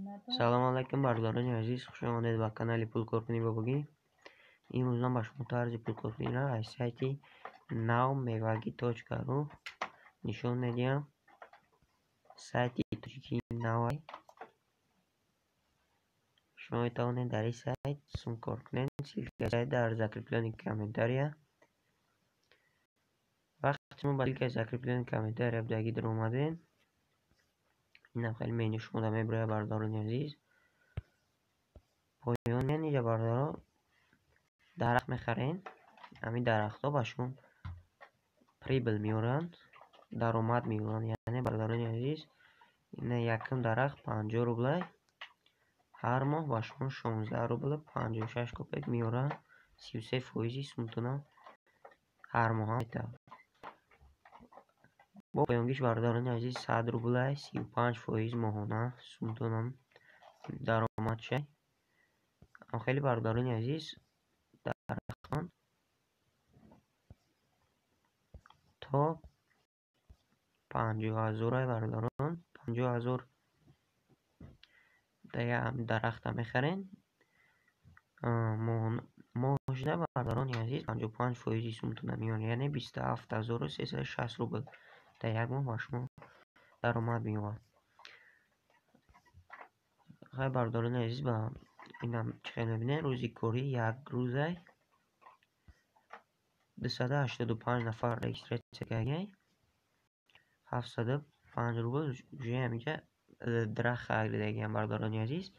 سلام علیکم برداران عزیز، خوش آمدید به کانال پول کارکنی باباگی. امروز من به شما طرز پول کارکنی را از سایت nowmevagi.ru نشان میدیم. سایت ترکی نو شما میتوانید در این سایت سوم کار کنید. سایت در ذکر پلان کامنتاریا. وقتی شما به ذکر پلان کامنتاریا بدهید رو اومدین، این خیلی مینو شما در میبره برداران عزیز. پایان اینجا بردارا درخت میخرین. همین درخت ها باشون پریبل میورن، درآمد میورن. یعنی برداران عزیز این یکم درخت 50 روبل هر ماه باشون 16 روبل 56 کپک میورن. 33% سمتونه هر ماه میتونه. با پایانگیش برداران عزیز 100 روبل 35% ماهانه سمتونه درآمد شه. خیلی برداران عزیز درختان تا 50,000 برداران 50,000 دیگه هم درخت هم میخرین. ماهانه برداران عزیز 55% سمتونه میان، یعنی 27,360 روبل در یک ماه با شما درآمد میومد. خیلی برداران عزیز با این هم چه میبینه روزی کاری یک روزه 285 نفر رجیستریت کرده 705 روبل جوی میگه درخت خریده هم برداران عزیز.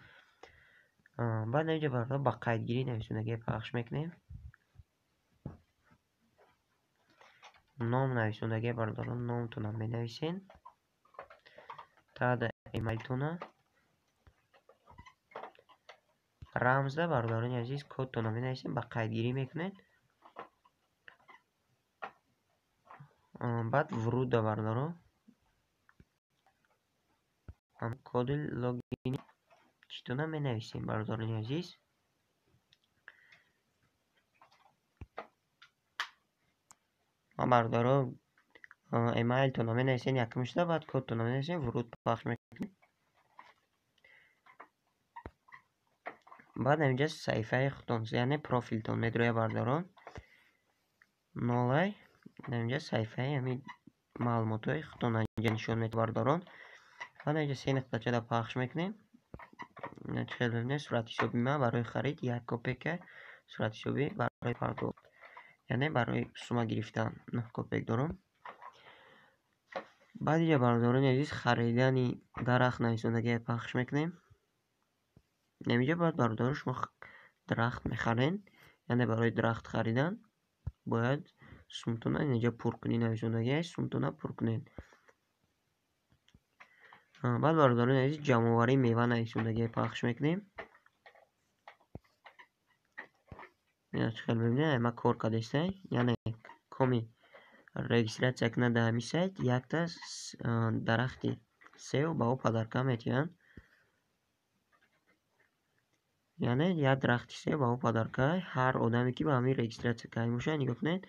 بعد اینجا بردار با قیدگیری نویسندگی پخش میکنیم. نام نویسندگی برداران نامتون می نویسین. تعداد ایمیل تونه رمزه برداران عزیز کد تونه می نویسین با قیدگیری میکنین. بعد ورود بردارو هم کد لاگینی چطور می نویسین برداران عزیز. ما بردارو ایمیل تونه می نویسین یکمش ده، بعد کد تونه می نویسین ورود پخش میکنین. بعد اینجا صفحه خودتون یعنی پروفیلتون میدروی بردارون نولای اینجا صفحه همین معلومات های خودتون اینجا نشون میده بردارون. بعد اینجا 3 نقطه چه پخش میکنیم. چه صورت حسابی ما برای خرید 1 کپک صورت حسابی برای پرداخت، یعنی برای سوم گرفتن 9 کپک دارم. بعد اینجا بردارون عزیز خریدنی درخت نویسندگی پخش میکنیم. نمیجا باید بردار شما درخت میخرین، یعنی برای درخت خریدن باید سمتونه اینجا پر کنین نویسندگی سمتونه پر کنین. بعد بردارون عزیز جمع‌آوری میوه نویسندگی پخش میکنیم. یا خیلی ببینید ما کار کردیم، یعنی کمی رجیستریت کننده همی سایت یک تا درختی سیو با او پدرکم میتونن، یعنی یک درختی سیو با او پدرکای هر آدمی که با همین رجیستریت کنی موشه نگاه کنید.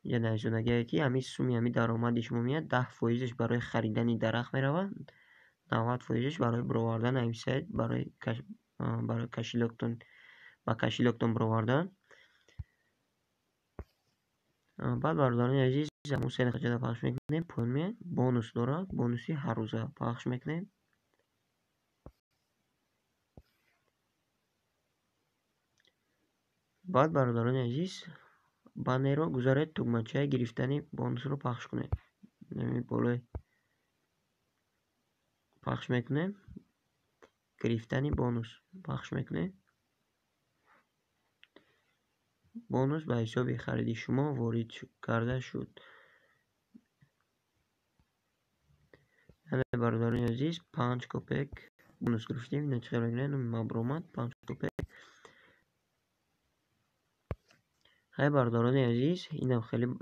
یه نویسندگی که همین سومی همین درآمد شما میاد 10% برای خریدن درخت میروه، 90% برای برآوردن همین سایت برای کشیلکتون با کشیلکتون برآوردن. بعد برداران عزیز همون 3 نقطه پخش میکنیم. پایین بونوس داره، بونوسی هر روزه پخش میکنیم. بعد برداران عزیز بانر رو گذارید تگمچه گرفتنی بونوس رو پخش کنید. نمی بالای پخش میکنیم گرفتنی بونوس پخش میکنیم. بونوس به حساب خریدی شما وارد کرده شد. یعنی برداران عزیز 5 کپک بونوس گرفتیم. نتیجه بگیرین مبرومات 5 کپک. خیلی برداران عزیز اینم خیلی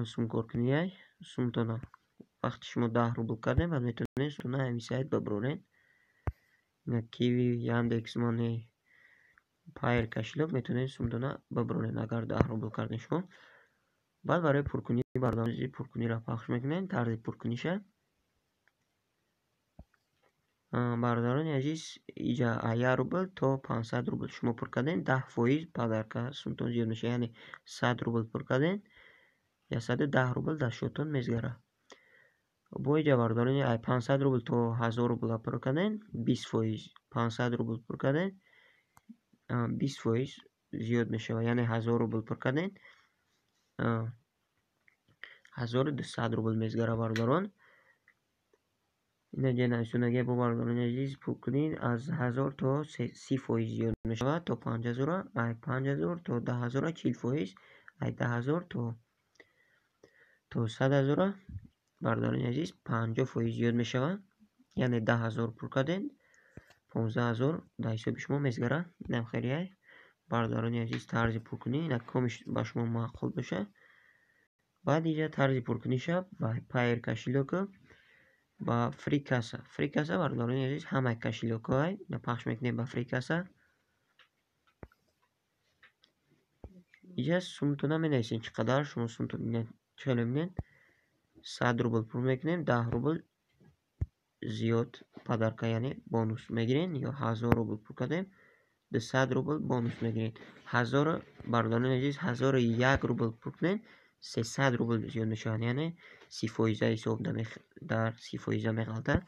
سوم کار کنیه سومتونه. وقتی شما 10 روبل کردین بعد میتونید سومتونه همین سایت ببرین. کیوی یاندکس مانی پایر کشلوک میتونید سومتونه ببرین اگر 10 روبل کردین شما. بعد برای پرکنی برداران عزیز پرکنی را پخش میکنین. طرز پرکنیشه Бардорони азиз, иҷа 1 рубл то 500 рубл шумо пур карден 10% падарка сумтон зиёд мешавад. Яъне 100 рубл пур карден 110 рубл дастшотон мезгара. Бо иҷа бардорони 500 рубл то 1000 рубл пур карден 20%, 500 рубл пур карден 20% зиёд мешавад. Яъне 1000 рубл пур карден 1200 рубл мезгара бардорон. Инагия бо бардорони азиз пур кунед аз 1000 то 30% зиёд мешавад то 5000, ай 5000 то 10000 40%, ай 10000 то 100000 бардорони азиз 50% зиёд мешавад. Яъне 10000 пур карден 15000 дар ҳисоби шумо мезгара. Инам хеле бардорони азиз тарзи пуркунӣ инак комиш ба шумо маъқул боша. Баъд иҷа тарзи пуркуниша ба Payer кошелёку ба FreeCassa. FreeCassa бардорони азиз ҳамаи кошелёкҳои на пахш мекунем ба FreeCassa. Иҷа сумтона менависем чӣ қадар шумо сумтона чӯле менен 100 рубл пур мекунем 10 рубл зиёд падарка яъне бонус мегирем, ё 1000 рубл пур кардем 200 рубл бонус мегирем. 1000 бардорони азиз 1001 рубл пур кунем 300 рубл зиёд мешавад. Яъне 30% ҳисоб дар 30% меғалтад.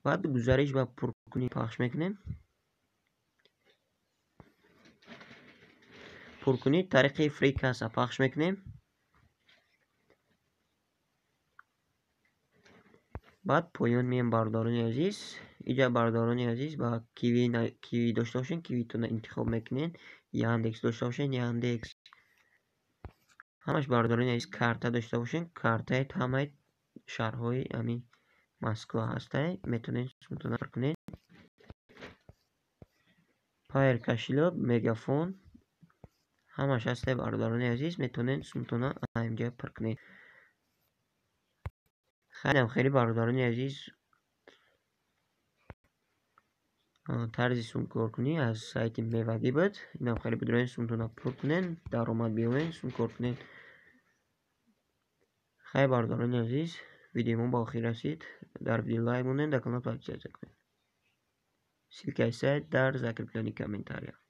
Баъд гузариш ба пуркунӣ пахш мекунем. Пуркунӣ тариқи FreeCassa пахш мекунем. баъд поён меем бардорони азиз. Иҷа бардорони азиз ба киви дошта бошен, кивитона интихоб мекунен. Яндекс дошта бошен, Яндекс. ҳамаш бардорони азиз карта дошта бошен, картаи ҳамаи шаҳрҳои ами Москва ҳастай метавонед сумтона пур кунед. Payer кошелёк, Мегафон ҳамаш ҳастай бардорони азиз метавонед сумтона инҷа пур кунед. хеле бардорони азиз тарзи сумкоркунӣ аз сайти Мевагӣ буд. Инам хеле бидроен сумтона пур кунен, даромад биёрен, сумкор кунен. Хай бардорони азиз, видеои мо ба охир расид. Дар видео лайк монед, дар канал подписаться кунед. Ссилкаи сайт дар закреплении комментариях.